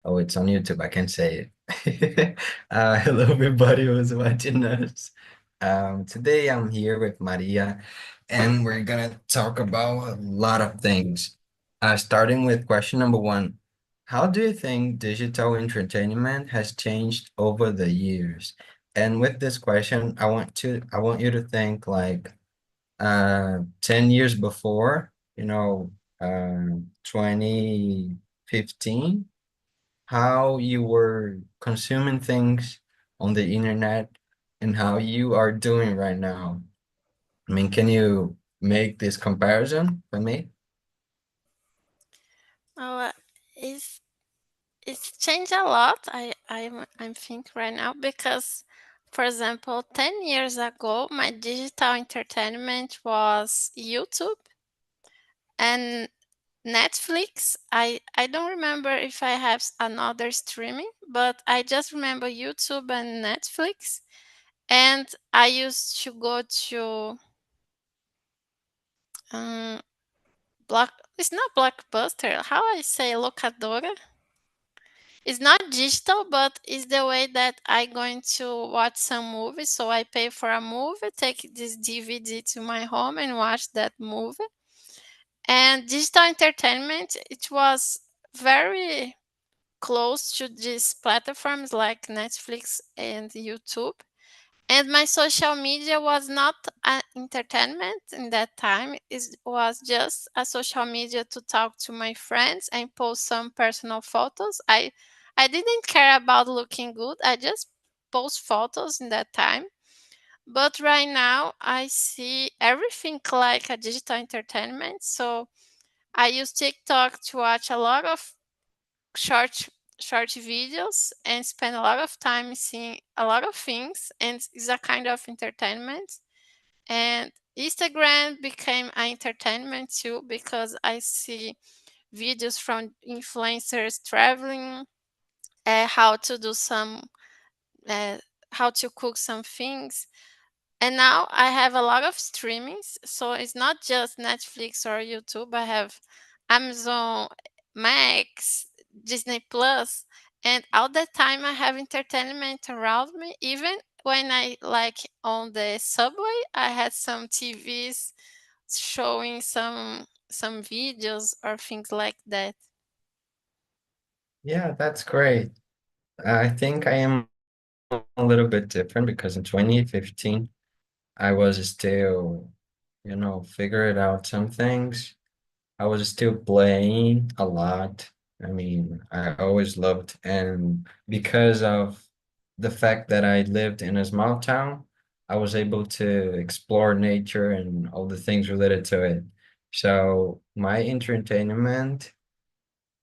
Oh, it's on YouTube. I can say it. Hello, everybody who's watching us. Today I'm here with Maria, and we're gonna talk about a lot of things. Starting with question number one. How do you think digital entertainment has changed over the years? And with this question, I want you to think like 10 years before, 2015, how you were consuming things on the internet and how you are doing right now. I mean, can you make this comparison for me? Oh, it's changed a lot. I'm think right now because, for example, 10 years ago, my digital entertainment was YouTube and Netflix. I don't remember if I have another streaming, but I just remember YouTube and Netflix. And I used to go to um block. It's not Blockbuster. How I say locadora. It's not digital, but it's the way that I going to watch some movie. So I pay for a movie, take this DVD to my home and watch that movie. And digital entertainment, it was very close to these platforms like Netflix and YouTube. And my social media was not an entertainment in that time. It was just a social media to talk to my friends and post some personal photos. I didn't care about looking good. I just post photos in that time. But right now I see everything like a digital entertainment. So I use TikTok to watch a lot of short short videos and spend a lot of time seeing a lot of things, and it's a kind of entertainment. And Instagram became an entertainment too because I see videos from influencers traveling, how to do some uh, how to cook some things. And now I have a lot of streamings, so it's not just Netflix or YouTube. I have Amazon, Max, Disney Plus, and all the time I have entertainment around me. Even when I like on the subway, I had some TVs showing some videos or things like that. Yeah, that's great. I think I am a little bit different because in 2015, I was still, figuring out some things. I was still playing a lot. I mean, I always loved, and because of the fact that I lived in a small town, I was able to explore nature and all the things related to it. So my entertainment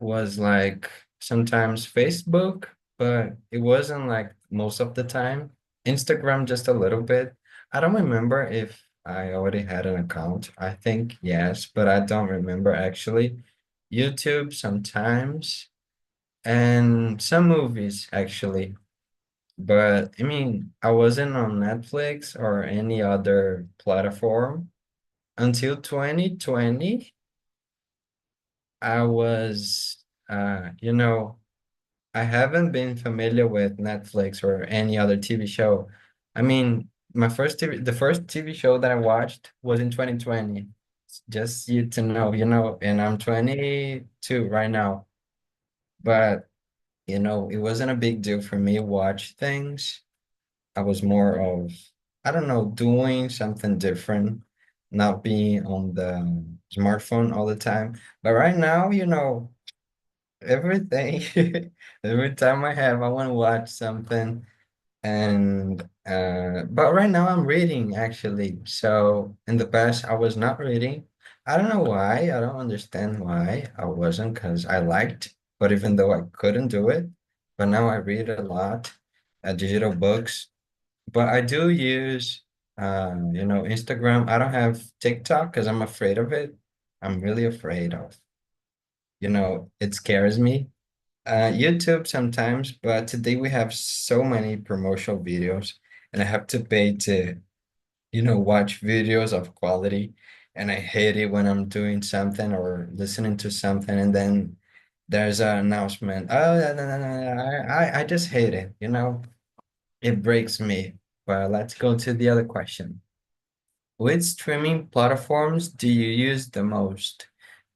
was like sometimes Facebook, but it wasn't like most of the time. Instagram just a little bit. I don't remember if I already had an account. I think yes, but I don't remember actually. YouTube sometimes and some movies actually. But I mean, I wasn't on Netflix or any other platform until 2020. I was I haven't been familiar with Netflix or any other TV show. I mean, the first TV show that I watched was in 2020. Just you to know, and I'm 22 right now. But, it wasn't a big deal for me to watch things. I was more of, I don't know, doing something different, not being on the smartphone all the time. But right now, everything. Every time I want to watch something. And but right now I'm reading actually. So in the past I was not reading. I don't know why. I don't understand why I wasn't because I liked, but even though I couldn't do it, but now I read a lot, digital books. But I do use Instagram. I don't have TikTok because I'm afraid of it. I'm really afraid of, it scares me. YouTube sometimes, but today we have so many promotional videos, and I have to pay to, watch videos of quality. And I hate it when I'm doing something or listening to something, and then there's an announcement. Oh, no, no, no, no, I just hate it, you know? It breaks me. Well, let's go to the other question. Which streaming platforms do you use the most?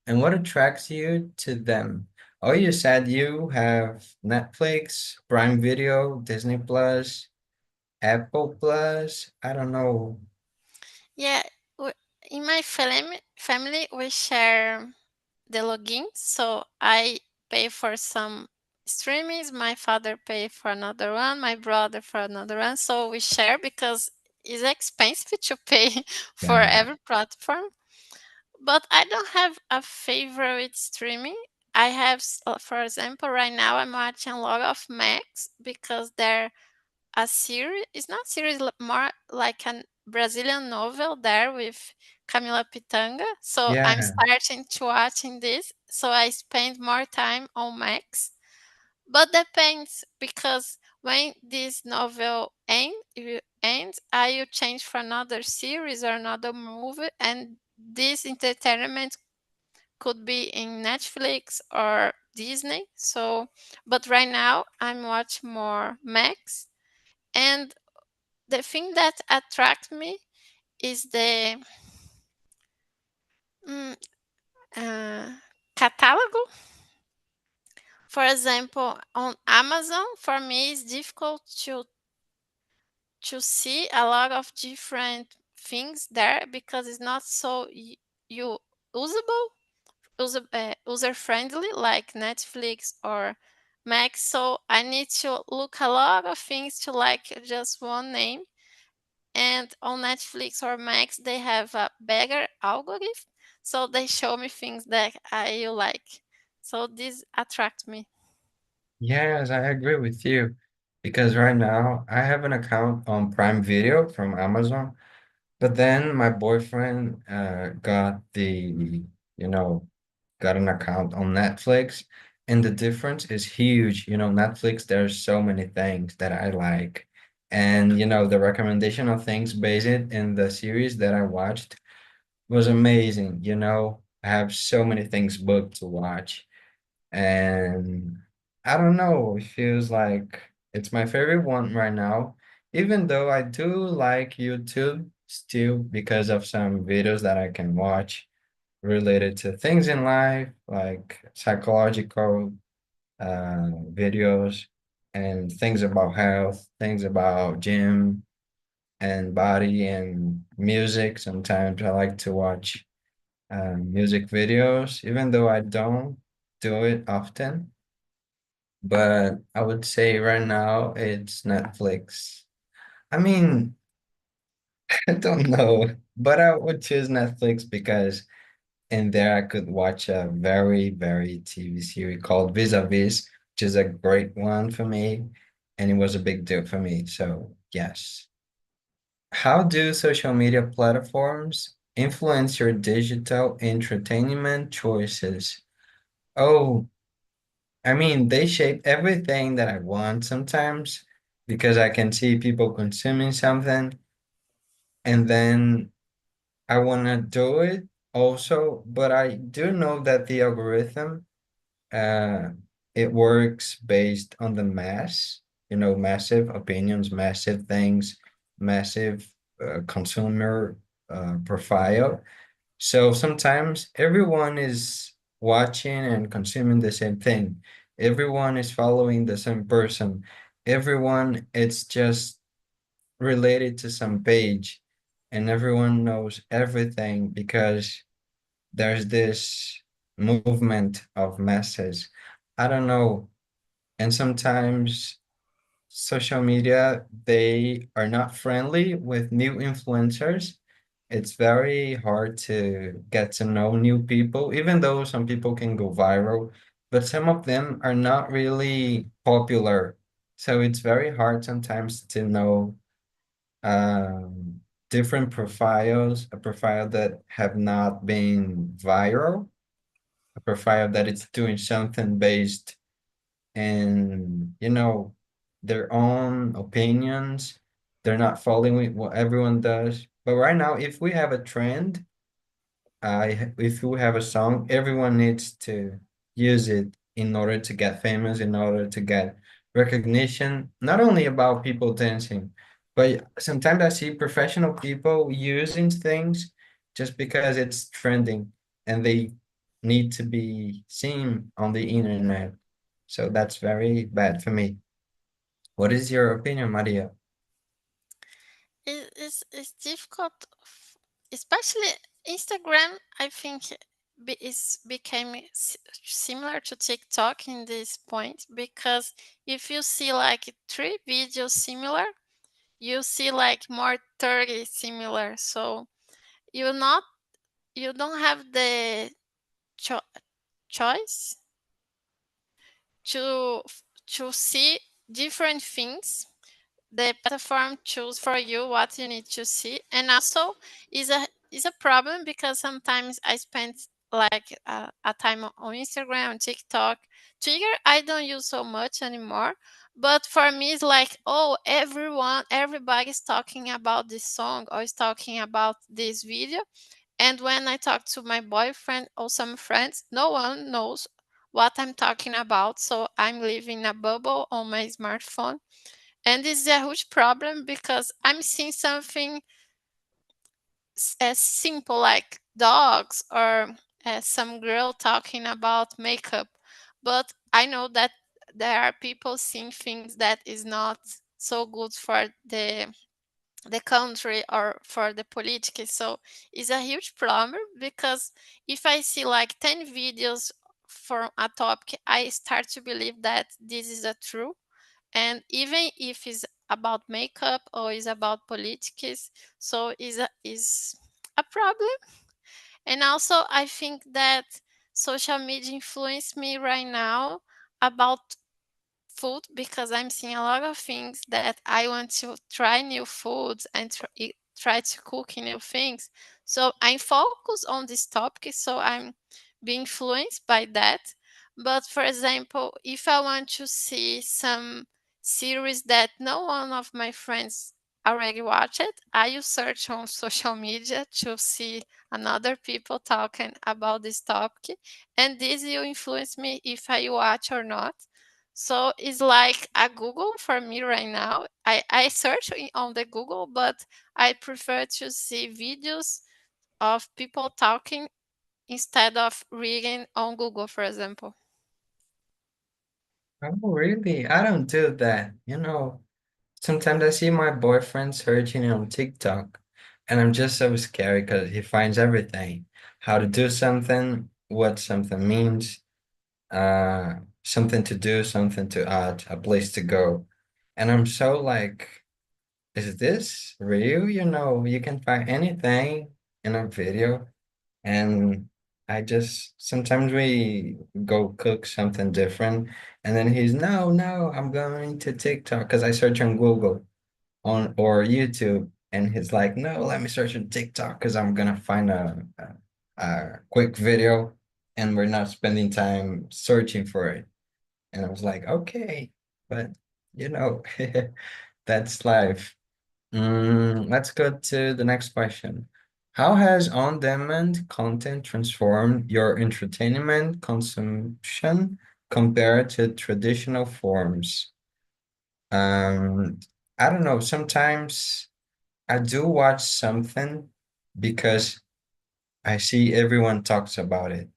And what attracts you to them? Oh, you said you have Netflix, Prime Video, Disney Plus, Apple Plus. I don't know. Yeah, w- in my family we share the login, so I pay for some streamings, my father pay for another one, my brother for another one, so we share because it's expensive to pay for Yeah. every platform. But I don't have a favorite streaming. I have, for example, right now I'm watching a lot of Max because they're a series. It's not series, more like a Brazilian novel there with Camila Pitanga. So I'm Yeah. starting to watching this. So I spend more time on Max. But depends because when this novel ends, I will change for another series or another movie, and this entertainment could be in Netflix or Disney. So, but right now I'm watching more Max, and the thing that attracts me is the mm, uh, catalog. For example, on Amazon, for me, it's difficult to see a lot of different things there because it's not so you usable user friendly like Netflix or Max. So I need to look a lot of things to like just one name. And on Netflix or Max, they have a better algorithm, so they show me things that I like. So this attract me. Yes, I agree with you. Because right now I have an account on Prime Video from Amazon, but then my boyfriend got you know, got an account on Netflix, and the difference is huge. You know, Netflix, there's so many things that I like. And, you know, the recommendation of things based in the series that I watched was amazing. You know, I have so many things booked to watch. And I don't know, it feels like it's my favorite one right now, even though I do like YouTube still because of some videos that I can watch related to things in life, like psychological videos and things about health, things about gym and body and music. Sometimes I like to watch music videos, even though I don't do it often. But I would say right now it's Netflix. I mean, I don't know, but I would choose Netflix because in there I could watch a very TV series called Vis-a-Vis, which is a great one for me, and it was a big deal for me. So yes. How do social media platforms influence your digital entertainment choices? Oh, I mean, they shape everything that I want sometimes because I can see people consuming something and then I want to do it also. But I do know that the algorithm, uh, it works based on the mass, you know, massive opinions, massive things, massive consumer profile. So sometimes everyone is watching and consuming the same thing. Everyone is following the same person. Everyone, it's just related to some page, and everyone knows everything because there's this movement of masses. I don't know. And sometimes social media, they are not friendly with new influencers. It's very hard to get to know new people, even though some people can go viral, but some of them are not really popular. So it's very hard sometimes to know um, different profiles, a profile that have not been viral, a profile that is doing something based and you know their own opinions. They're not following what everyone does. But right now, if we have a trend, if we have a song, everyone needs to use it in order to get famous, in order to get recognition, not only about people dancing, but sometimes I see professional people using things just because it's trending and they need to be seen on the internet. So that's very bad for me. What is your opinion, Maria? It's difficult, especially Instagram. I think is became similar to TikTok in this point, because if you see like three videos similar, you see like more 30 similar. So you not you don't have the cho- choice to to see different things. The platform choose for you what you need to see, and also is a problem because sometimes I spend like a time on Instagram, TikTok. Twitter I don't use so much anymore, but for me it's like, oh, everybody's talking about this song or is talking about this video, and when I talk to my boyfriend or some friends, no one knows what I'm talking about, so I'm living a bubble on my smartphone. And this is a huge problem because I'm seeing something as simple like dogs or some girl talking about makeup. But I know that there are people seeing things that is not so good for the country or for the politics. So it's a huge problem because if I see like 10 videos for a topic, I start to believe that this is a true, and even if it's about makeup or is about politics, so is a problem. And also I think that social media influence me right now about food, because I'm seeing a lot of things that I want to try new foods and try to cook new things. So I focus on this topic, so I'm being influenced by that. But for example, if I want to see some series that no one of my friends already watched, I will search on social media to see another people talking about this topic, and this will influence me if I watch or not. So it's like a Google for me right now. I search on the Google, but I prefer to see videos of people talking instead of reading on Google, for example. Oh, really? I don't do that. Sometimes I see my boyfriend searching on TikTok, and I'm just so scared because he finds everything. How to do something, what something means, something to do, something to add, a place to go. And I'm so like, is this real? You can find anything in a video. And I just sometimes we go cook something different, and then he's no, no, I'm going to TikTok because I search on Google on or YouTube, and he's like, no, let me search on TikTok because I'm gonna find a quick video, and we're not spending time searching for it. And I was like, okay, but you know, that's life. Let's go to the next question. How has on-demand content transformed your entertainment consumption compared to traditional forms? Um, I don't know. Sometimes I do watch something because I see everyone talks about it.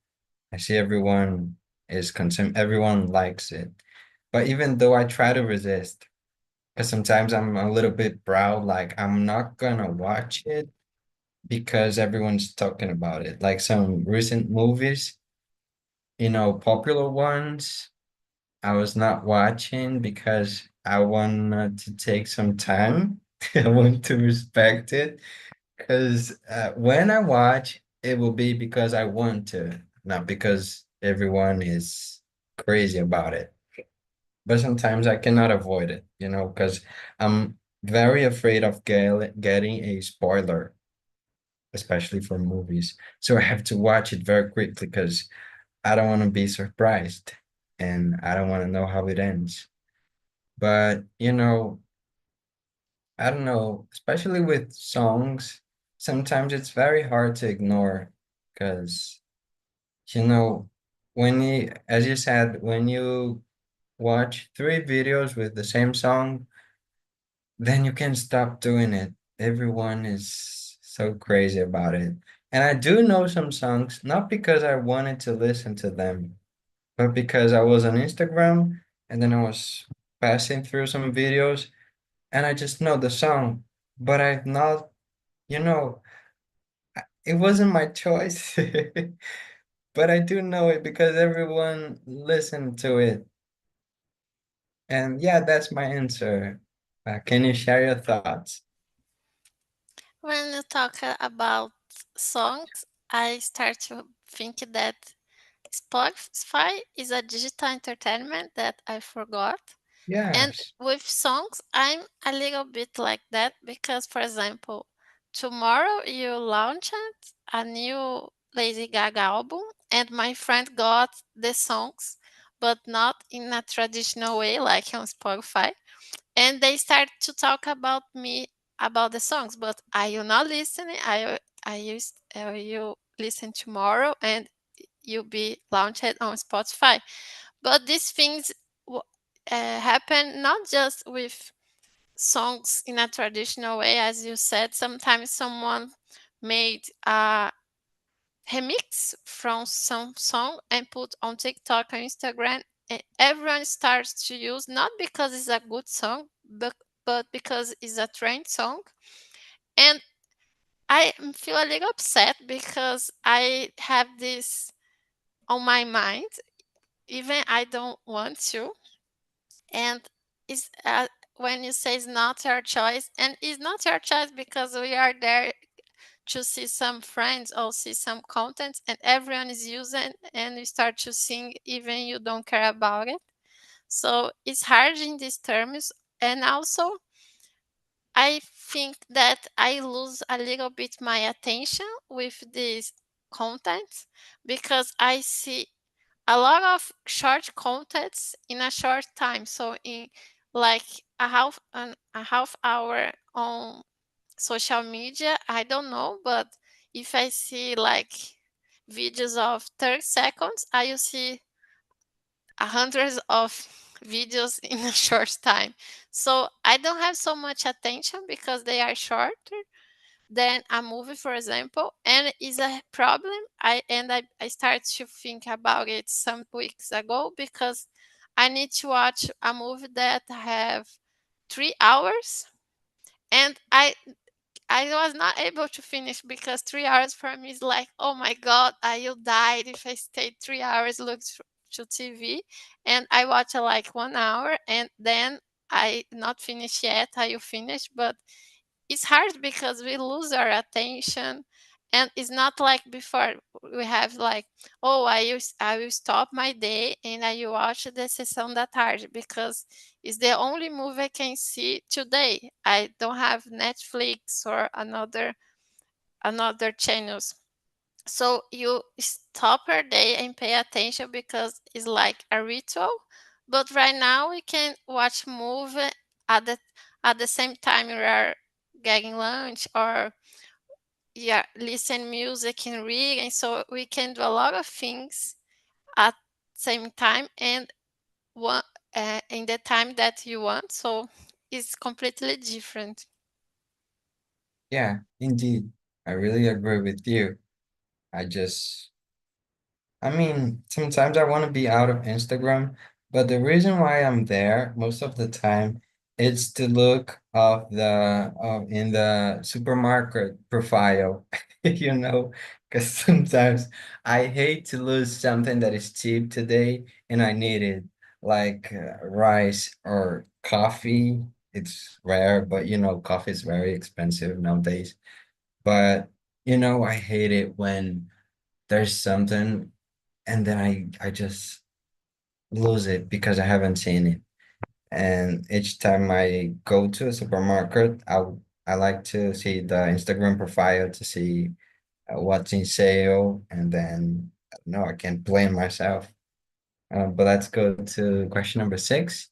I see everyone likes it. But even though I try to resist, because sometimes I'm a little bit proud, like I'm not gonna watch it because everyone's talking about it. Like some recent movies, popular ones, I was not watching because I wanted to take some time. I want to respect it because when I watch, it will be because I want to, not because everyone is crazy about it. But sometimes I cannot avoid it, because I'm very afraid of getting a spoiler, especially for movies. So I have to watch it very quickly because I don't want to be surprised and I don't want to know how it ends. But, I don't know, especially with songs, sometimes it's very hard to ignore because, you know, when you, as you said, when you watch three videos with the same song, then you can stop doing it. Everyone is so crazy about it. And I do know some songs, not because I wanted to listen to them, but because I was on Instagram and then I was passing through some videos and I just know the song, but I've not, you know, it wasn't my choice. But I do know it because everyone listened to it. And yeah, that's my answer. Can you share your thoughts? When you talk about songs, I start to think that Spotify is a digital entertainment that I forgot. And Yes. with songs, I'm a little bit like that because, for example, tomorrow you launched a new Lady Gaga album, and my friend got the songs, but not in a traditional way like on Spotify. And they start to talk about me about the songs, but I will not listen. You listen tomorrow, and you'll be launched on Spotify. But these things happen not just with songs in a traditional way, as you said. Sometimes someone made a remix from some song and put on TikTok or Instagram, and everyone starts to use not because it's a good song, but because it's a trend song. And I feel a little upset because I have this on my mind, even I don't want to. And it's when you say it's not your choice, and it's not your choice because we are there to see some friends or see some content and everyone is using and you start to sing even you don't care about it. So it's hard in these terms. And also I think that I lose a little bit my attention with this content because I see a lot of short contents in a short time. So in like a half hour on social media, I don't know, but if I see like videos of 30 seconds, I will see hundreds of videos in a short time. So I don't have so much attention because they are shorter than a movie, for example, and is a problem. I started to think about it some weeks ago because I need to watch a movie that have 3 hours, and I was not able to finish because 3 hours for me is like, oh my god, I will die if I stayed 3 hours to TV. And I watch like 1 hour and then I not finish yet. I will finish, but it's hard because we lose our attention. And it's not like before we have like, oh, I will stop my day and I will watch the sessão da tarde because it's the only movie I can see today. I don't have Netflix or another channels. So you stop your day and pay attention because it's like a ritual. But right now we can watch movie at the same time we are getting lunch or yeah, listen music and read, and so we can do a lot of things at same time and one in the time that you want. So it's completely different. Yeah, indeed. I really agree with you. I just I mean, sometimes I want to be out of Instagram, but the reason why I'm there most of the time is to look of the in the supermarket profile, you know, because sometimes I hate to lose something that is cheap today and I need it, like rice or coffee. It's rare, but you know, coffee is very expensive nowadays. But you know, I hate it when there's something and then I just lose it because I haven't seen it. And each time I go to a supermarket, I like to see the Instagram profile to see what's in sale, and then no, I can't blame myself. But let's go to question number six.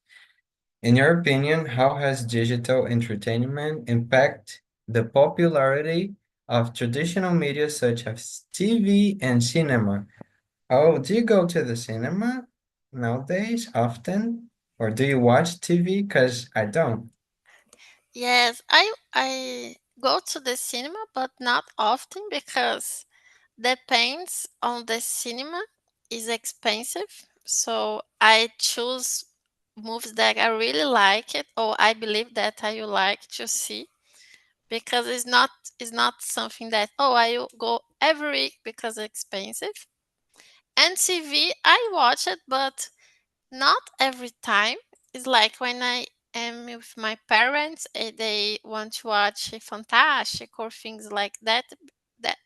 In your opinion, how has digital entertainment impact the popularity of traditional media such as TV and cinema? Oh, do you go to the cinema nowadays often? Or do you watch TV? Because I don't. Yes, I go to the cinema, but not often because depends on the cinema is expensive. So I choose movies that I really like it or I believe that I would like to see because it's not something that oh I will go every week because it's expensive. And TV I watch it, but not every time. It's like when I am with my parents, they want to watch a Fantastic or things like that. That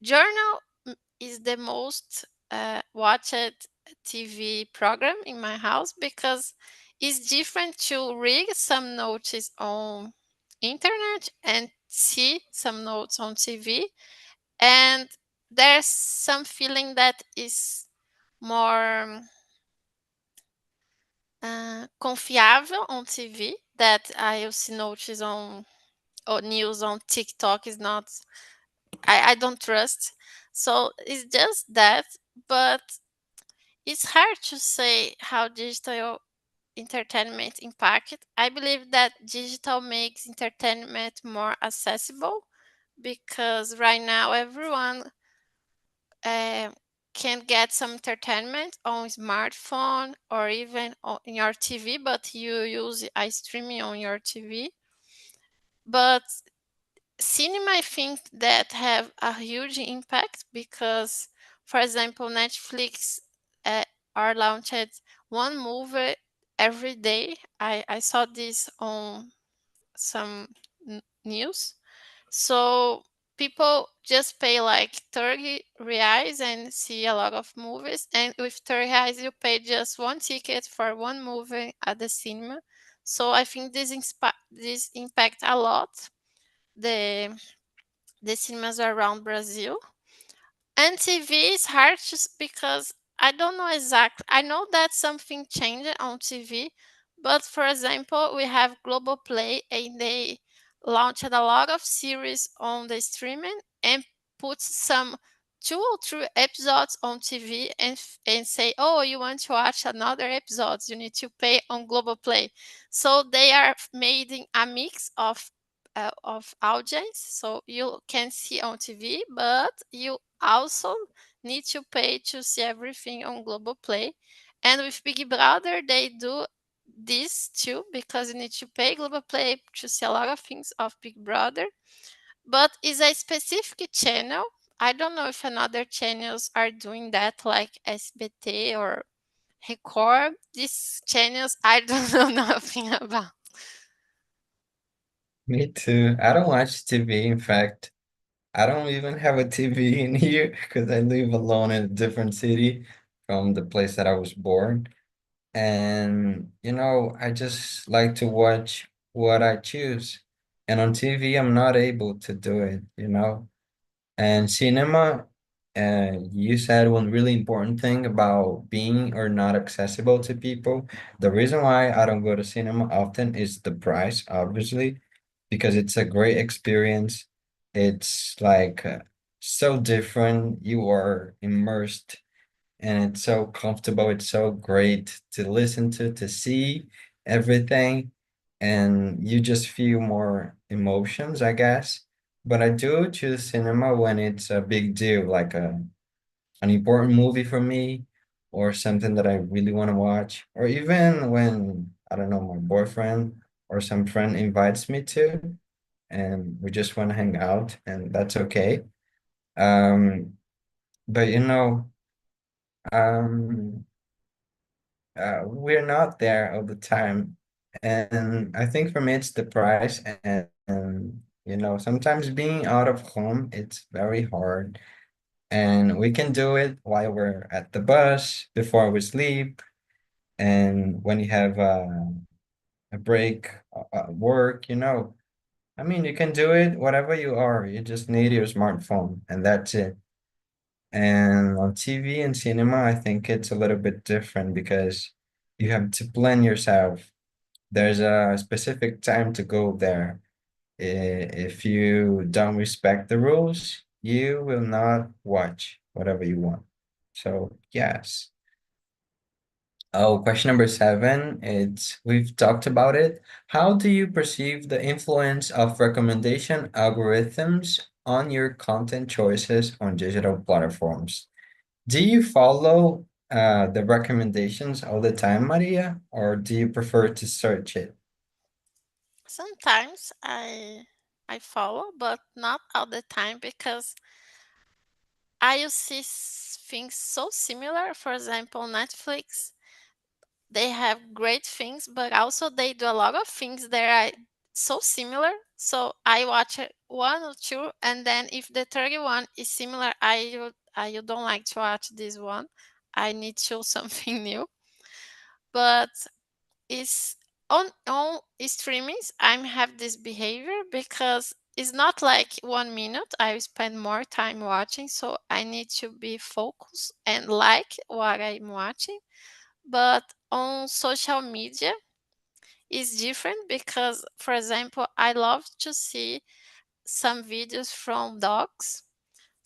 Journal is the most watched TV program in my house because it's different to read some notes on internet and see some notes on TV. And there's some feeling that is more confiável on TV that I see notice on or news on TikTok is not I don't trust. So it's just that, but it's hard to say how digital entertainment impacted. I believe that digital makes entertainment more accessible because right now everyone uh, can get some entertainment on smartphone or even on your TV, but you use a streaming on your TV. But cinema, I think that have a huge impact because, for example, Netflix uh, are launched one movie every day. I saw this on some news. So people just pay like 30 reais and see a lot of movies. And with 30 reais, you pay just one ticket for one movie at the cinema. So I think this impact a lot the the cinemas around Brazil. And TV is hard just because I don't know exactly. I know that something changed on TV, but for example, we have Global Play and they launched a lot of series on the streaming and put some 2 or 3 episodes on TV and say, oh, you want to watch another episode, you need to pay on Global Play. So they are making a mix of audience, so you can see on TV, but you also need to pay to see everything on Global Play. And with Big Brother, they do this too because you need to pay Global Play to see a lot of things of Big Brother. But it's a specific channel. I don't know if another channels are doing that, like SBT or Record. These channels I don't know nothing about. Me too. I don't watch TV. In fact, I don't even have a TV in here because I live alone in a different city from the place that I was born. And, I just like to watch what I choose. And on TV, I'm not able to do it. And cinema, you said one really important thing about being or not accessible to people. The reason why I don't go to cinema often is the price, obviously, because it's a great experience. It's like so different. You are immersed and it's so comfortable. It's so great to listen to see everything, and you just feel more emotions, I guess. But I do choose cinema when it's a big deal, like an important movie for me, or something that I really want to watch, or even when, I don't know, my boyfriend or some friend invites me to, and we just want to hang out, and that's okay. Um, but um, we're not there all the time. And I think for me, it's the price. And sometimes being out of home, it's very hard. And we can do it while we're at the bus, before we sleep, and when you have a break at work. I mean, you can do it whatever you are. You just need your smartphone, and that's it. And on TV and cinema, I think it's a little bit different because you have to plan yourself. There's a specific time to go there. If you don't respect the rules, you will not watch whatever you want. So yes. Oh, question number seven. It's we've talked about it. How do you perceive the influence of recommendation algorithms on your content choices on digital platforms? Do you follow the recommendations all the time, Maria, or do you prefer to search it? Sometimes I follow, but not all the time because I see things so similar. For example, Netflix, they have great things, but also they do a lot of things that are so similar. So I watch one or two, and then if the third one is similar, I don't like to watch this one. I need to something new. But it's on streamings. I have this behavior because it's not like 1 minute. I spend more time watching, so I need to be focused and like what I'm watching. But on social media, it's different because, for example, I love to see some videos from dogs.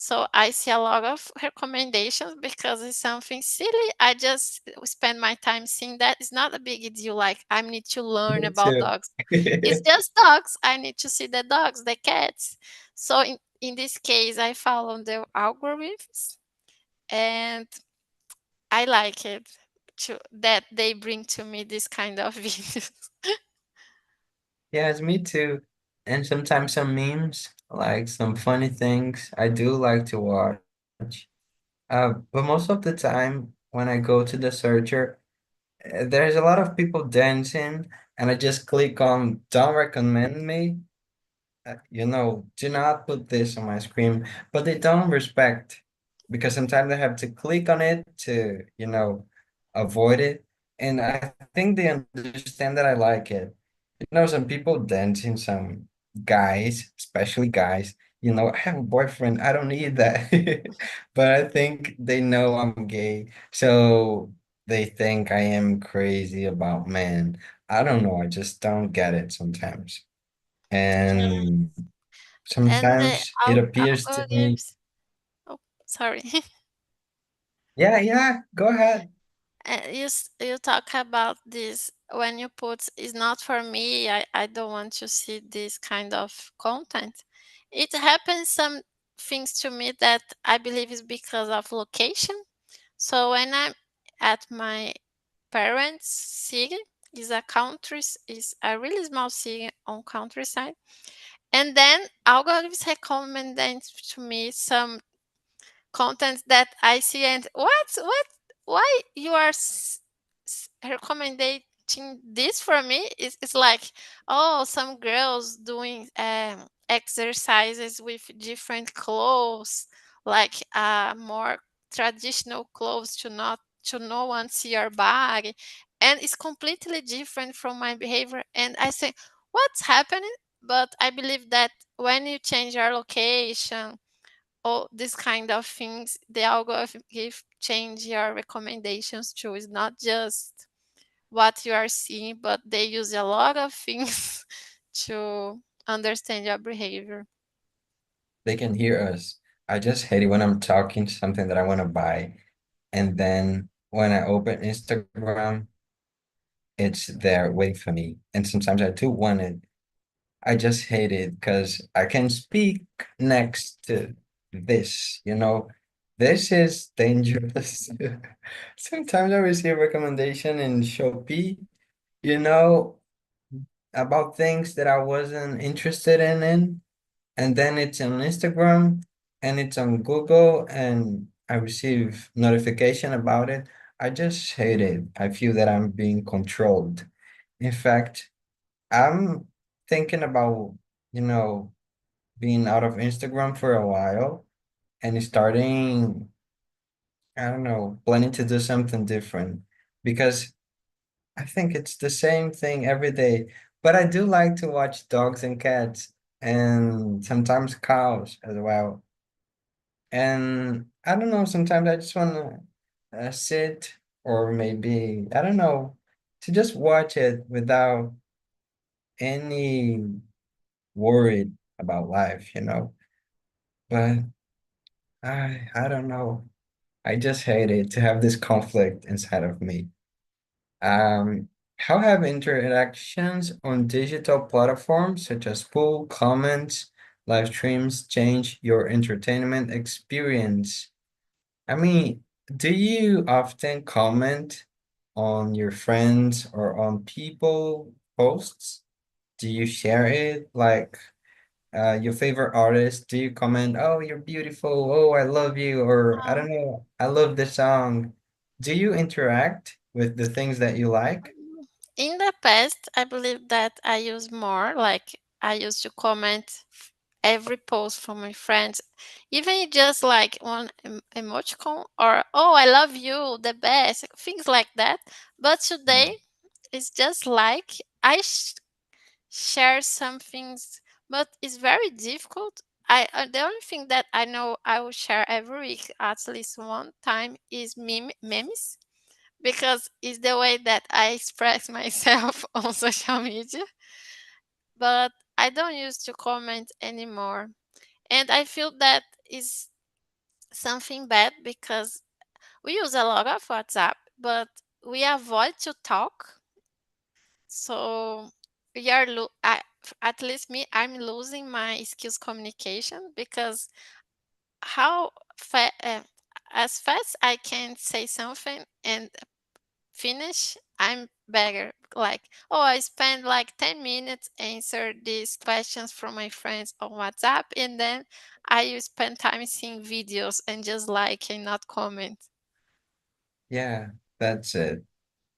So I see a lot of recommendations because it's something silly. I just spend my time seeing that. It's not a big deal. Like I need to learn Me about too. dogs. It's just dogs. I need to see the dogs, the cats. So in this case, I follow the algorithms and I like it that they bring to me this kind of videos. Yes, me too. And sometimes some memes, like some funny things, I do like to watch. But most of the time, when I go to the searcher, there's a lot of people dancing, and I just click on "Don't recommend me." Do not put this on my screen, but they don't respect because sometimes I have to click on it to, avoid it. And I think they understand that I like it. Some people dancing, some guys, especially guys, I have a boyfriend, I don't need that. But I think they know I'm gay, so they think I am crazy about men. I don't know, I just don't get it sometimes. And And the sometimes it appears to me, algorithms. Oh, sorry. yeah, yeah, go ahead. You talk about this when you put "is not for me." I don't want to see this kind of content. It happens some things to me that I believe is because of location. So when I'm at my parents' city, is a really small city on countryside, and then algorithms recommend to me some content that I see and why you are recommending this for me? It's like, oh, some girls doing exercises with different clothes, like more traditional clothes to no one see your body, and it's completely different from my behavior. And I say, what's happening? But I believe that when you change your location, all these kind of things, the algorithm give change your recommendations too. It's not just what you are seeing, but they use a lot of things to understand your behavior. They can hear us. I just hate it when I'm talking something that I want to buy, and then when I open Instagram, it's there waiting for me. And sometimes I do want it. I just hate it because I can speak next to this. This is dangerous. Sometimes I receive recommendation in Shopee, you know, about things that I wasn't interested in. And then it's on Instagram and it's on Google and I receive notification about it. I just hate it. I feel that I'm being controlled. In fact, I'm thinking about, you know, being out of Instagram for a while and starting, I don't know, planning to do something different because I think it's the same thing every day. But I do like to watch dogs and cats and sometimes cows as well. And I don't know, sometimes I just want to sit or maybe, I don't know, to just watch it without any worried about life. But I don't know. I just hate it to have this conflict inside of me. Um, how have interactions on digital platforms such as poll, comments, live streams changed your entertainment experience? I mean, do you often comment on your friends or on people posts? Do you share it? Like your favorite artist, do you comment, oh, you're beautiful, oh, I love you, or I don't know, I love this song. Do you interact with the things that you like? In the past, I believe that I use more, like I used to comment every post from my friends, even just like one emoticon or "Oh, I love you," the best, things like that. But Yeah. today, it's just like share some things, but it's very difficult. The only thing that I know I will share every week at least one time is memes, because it's the way that I express myself on social media. But I don't use to comment anymore. And I feel that is something bad because we use a lot of WhatsApp, but we avoid to talk. So we are, at least me, I'm losing my skills communication because how as fast I can say something and finish, I'm better. Like, oh, I spend like 10 minutes answer these questions from my friends on WhatsApp, and then I spend time seeing videos and just like and not comment. Yeah, that's it.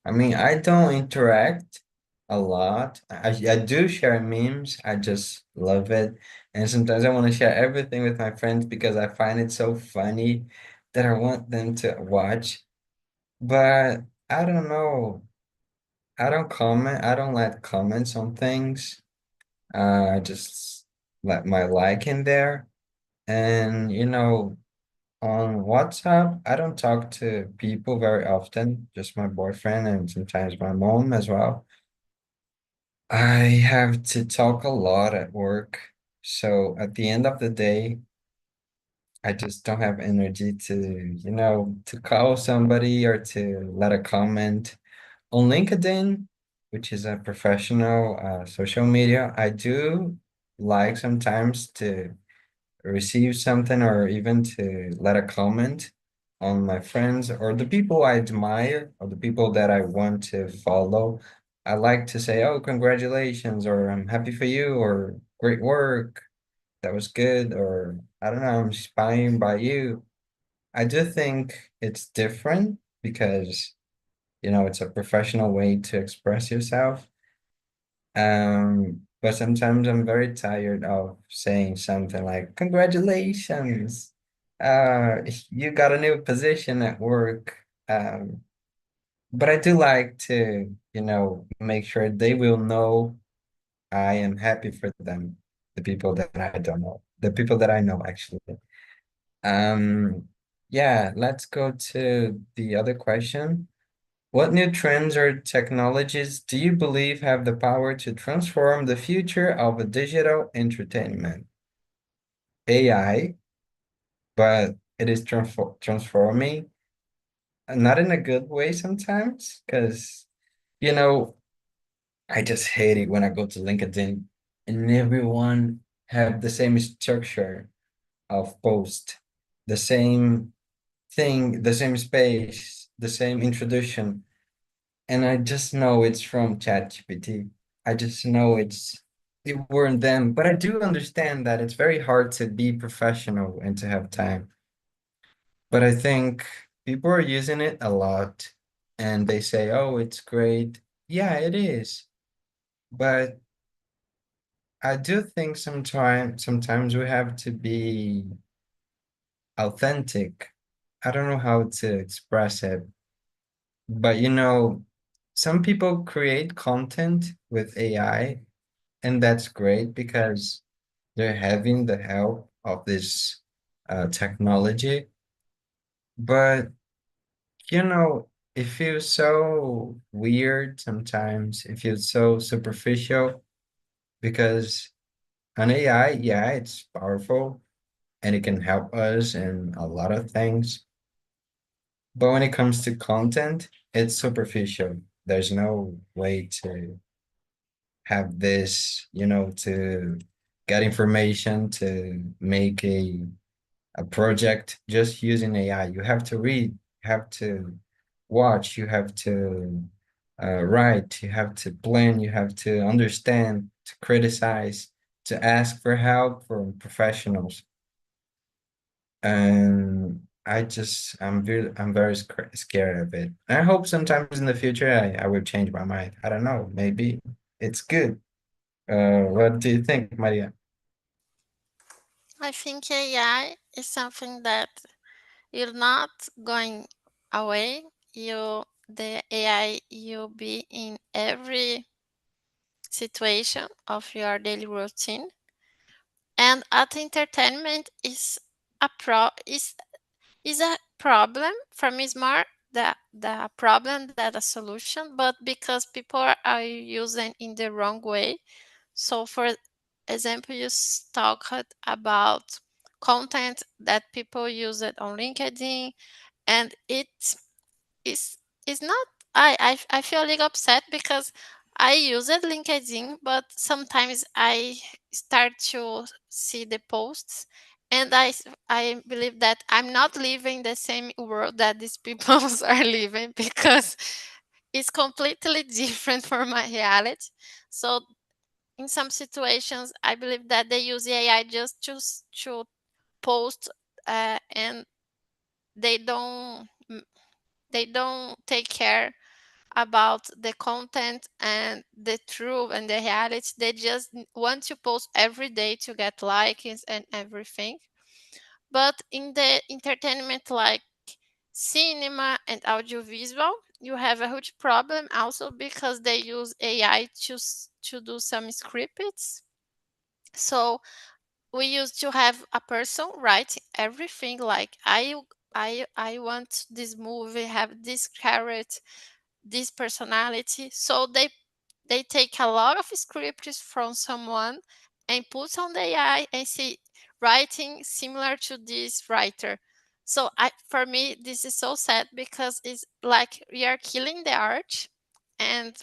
I mean, I don't interact a lot. I do share memes. I just love it. And sometimes I want to share everything with my friends because I find it so funny that I want them to watch. But I don't know. I don't comment. I don't let comments on things. I just let my like in there. And, on WhatsApp, I don't talk to people very often, just my boyfriend and sometimes my mom as well. I have to talk a lot at work. So at the end of the day, I just don't have energy to call somebody or to let a comment. On LinkedIn, which is a professional social media, I do like sometimes to receive something or even to let a comment on my friends or the people I admire or the people that I want to follow. I like to say, oh, congratulations, or I'm happy for you, or great work, that was good, or I don't know, I'm inspired by you. I do think it's different because, it's a professional way to express yourself. But sometimes I'm very tired of saying something like, congratulations, you got a new position at work. But I do like to, make sure they will know I am happy for them, the people that I don't know, the people that I know actually. Um, yeah, let's go to the other question. What new trends or technologies do you believe have the power to transform the future of a digital entertainment? AI, but it is transforming, not in a good way sometimes, because, you know, I just hate it when I go to LinkedIn and everyone have the same structure of post, the same thing, the same space, the same introduction. And I just know it's from ChatGPT. I just know it weren't them. But I do understand that it's very hard to be professional and to have time. But I think people are using it a lot and they say, oh, it's great. Yeah, it is. But I do think sometimes we have to be authentic. I don't know how to express it, but some people create content with AI. And that's great because they're having the help of this technology. But, it feels so weird sometimes. It feels so superficial because an AI, yeah, it's powerful and it can help us in a lot of things. But when it comes to content, it's superficial. There's no way to have this, to get information, to make a project just using AI. You have to read, you have to watch, you have to write, you have to plan, you have to understand, to criticize, to ask for help from professionals. And I'm very scared of it. I hope sometimes in the future I will change my mind. I don't know, maybe it's good. What do you think, Maria? I think AI is something that you're not going away. The AI you'll be in every situation of your daily routine. And at entertainment is a problem. For me it's more the problem than a solution, but because people are using in the wrong way. So for example, you talked about content that people use it on LinkedIn, and it's it's not. I feel a little upset because I use it LinkedIn, but sometimes I start to see the posts, and I believe that I'm not living the same world that these people are living, because it's completely different from my reality. So in some situations, I believe that they use AI just to post, and they don't they don't take care about the content and the truth and the reality. They just want to post every day to get likes and everything. But in the entertainment, like cinema and audiovisual, you have a huge problem also because they use AI to do some scripts. So we used to have a person write everything, like I want this movie have this character, this personality. So they take a lot of scripts from someone and put on the AI and see writing similar to this writer. So for me this is so sad because it's like we are killing the art, and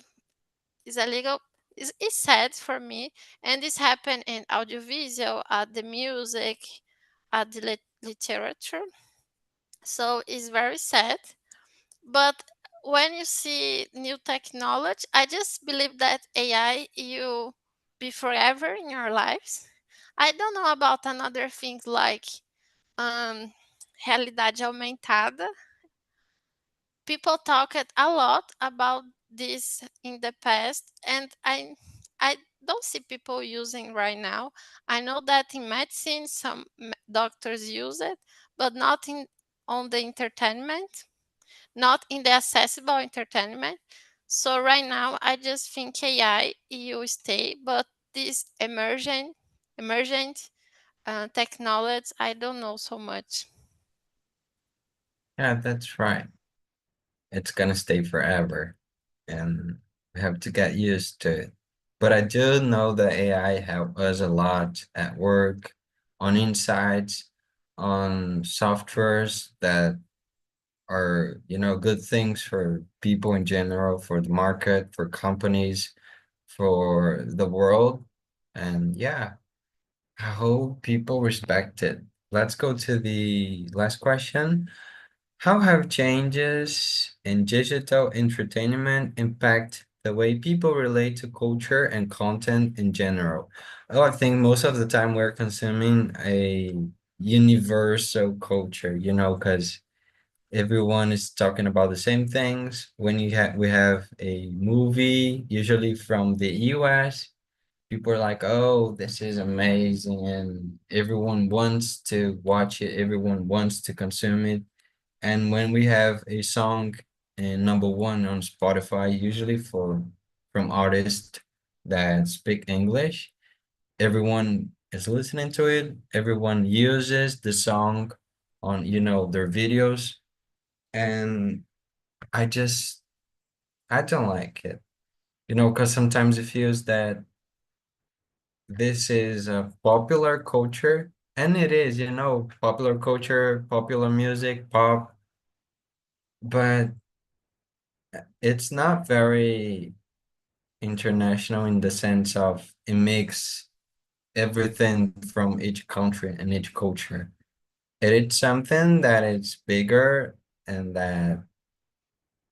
it's a little it's sad for me. And this happened in audiovisual, at the music, at the literature. So it's very sad. But when you see new technology, I just believe that AI will be forever in your lives. I don't know about another things like um, realidade aumentada. People talked a lot about this in the past, and I don't see people using right now. I know that in medicine some doctors use it, but not in on the entertainment, not in the accessible entertainment. So right now, I just think AI will stay, but this emergent technology, I don't know so much. Yeah, that's right. It's gonna stay forever, and we have to get used to it. But I do know that AI help us a lot at work, on insights, on softwares that are, good things for people in general, for the market, for companies, for the world. And yeah, I hope people respect it. Let's go to the last question. How have changes in digital entertainment impact the way people relate to culture and content in general? Oh, I think most of the time we're consuming a universal culture, because everyone is talking about the same things. When we have a movie, usually from the US, people are like, "Oh, this is amazing," and everyone wants to watch it, everyone wants to consume it. And when we have a song in number one on Spotify, usually from artists that speak English, everyone is listening to it. Everyone uses the song on, their videos. And I just I don't like it, because sometimes it feels that this is a popular culture, and it is, popular culture, popular music, pop. but it's not very international in the sense of it makes everything from each country and each culture. It is something that is bigger and that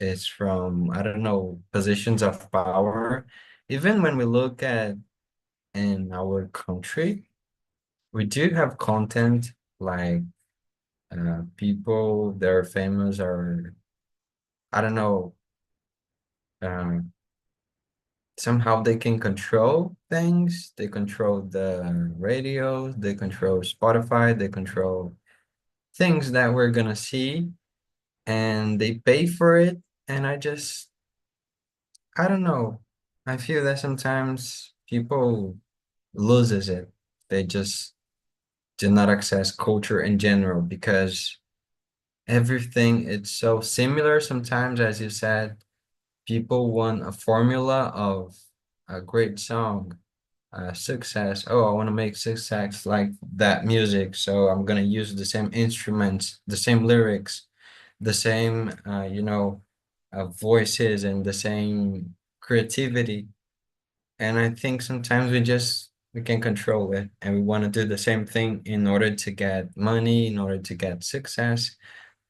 is from, I don't know, positions of power. Even when we look at in our country, we do have content like people that are famous or I don't know, um, somehow they can control things. They control the radio, they control Spotify, they control things that we're gonna see, and they pay for it. And I don't know. I feel that sometimes people loses it. They just do not access culture in general because everything it's so similar sometimes, as you said. People want a formula of a great song, success. Oh, I want to make success like that music, so I'm gonna use the same instruments, the same lyrics, the same, voices, and the same creativity. And I think sometimes we can control it, and we want to do the same thing in order to get money, in order to get success.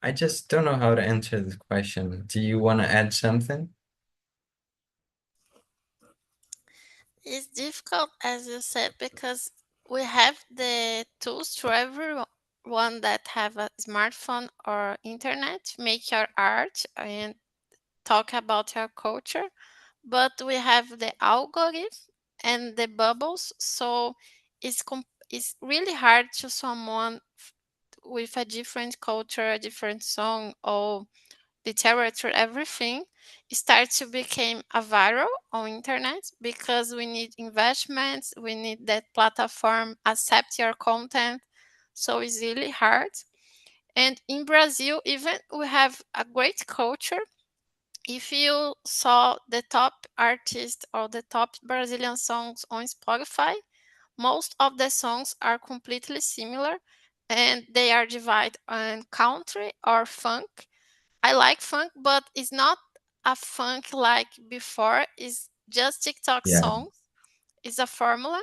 I just don't know how to answer this question. Do you want to add something? It's difficult, as you said, because we have the tools to everyone that have a smartphone or internet to make your art and talk about your culture. But we have the algorithm and the bubbles, so it's really hard to someone with a different culture, a different song, or literature, everything starts to become a viral on internet because we need investments, we need that platform accept your content. So it's really hard. And in Brazil, even we have a great culture. If you saw the top artists or the top Brazilian songs on Spotify, most of the songs are completely similar and they are divided on country or funk. I like funk, but it's not a funk like before. It's just TikTok Yeah. songs. It's a formula.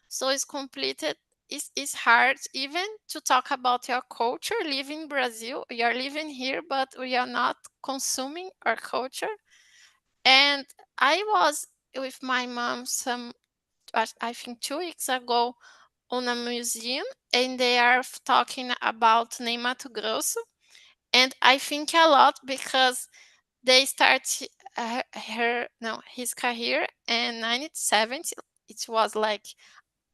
So it's completed. It's hard even to talk about your culture. Living in Brazil, we are living here, but we are not consuming our culture. And I was with my mom I think 2 weeks ago on a museum, and they are talking about Ney Mato Grosso. And I think a lot because they start his career in 1970. It was like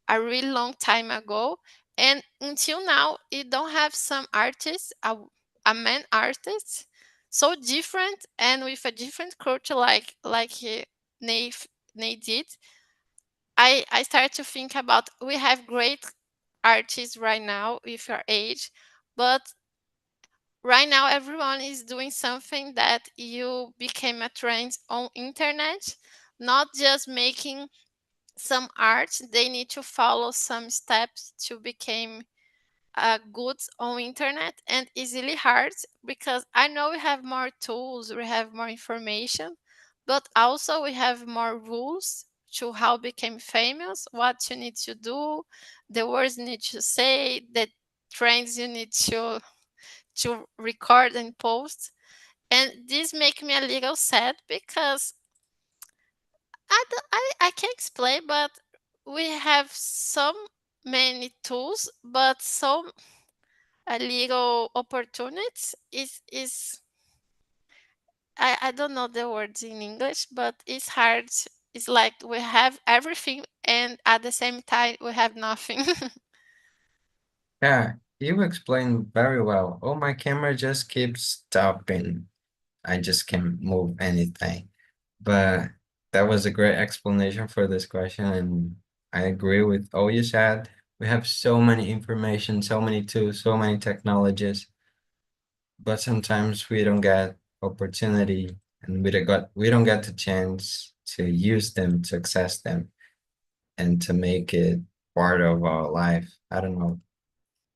a really long time ago, and until now, you don't have some artists, a man artist, so different and with a different culture like Nate Nate did. I started to think about we have great artists right now with your age, but right now everyone is doing something that you became a trend on internet, not just making some art. They need to follow some steps to become good on internet, and it's really hard because I know we have more tools, we have more information, but also we have more rules to how become famous, what you need to do, the words you need to say, the trends you need to record and post. And this make me a little sad because I can't explain, but we have so many tools, but so a little opportunities is I don't know the words in English, but it's hard. It's like we have everything and at the same time we have nothing. Yeah, you explained very well. Oh, my camera just keeps stopping. I just can't move anything. But that was a great explanation for this question, and I agree with all you said. We have so many information, so many tools, so many technologies, but sometimes we don't get opportunity and we don't get the chance to use them, to access them, and to make it part of our life. I don't know.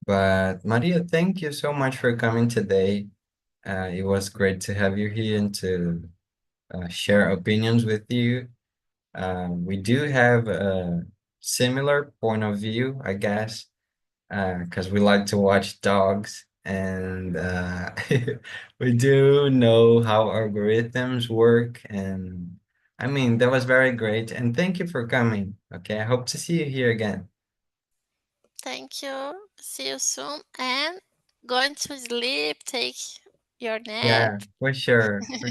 But Maria, thank you so much for coming today. It was great to have you here and to share opinions with you. We do have a similar point of view, I guess, because we like to watch dogs and we do know how algorithms work. And I mean, that was very great. And thank you for coming. Okay, I hope to see you here again. Thank you. See you soon. And going to sleep, take your nap. Yeah, for sure. For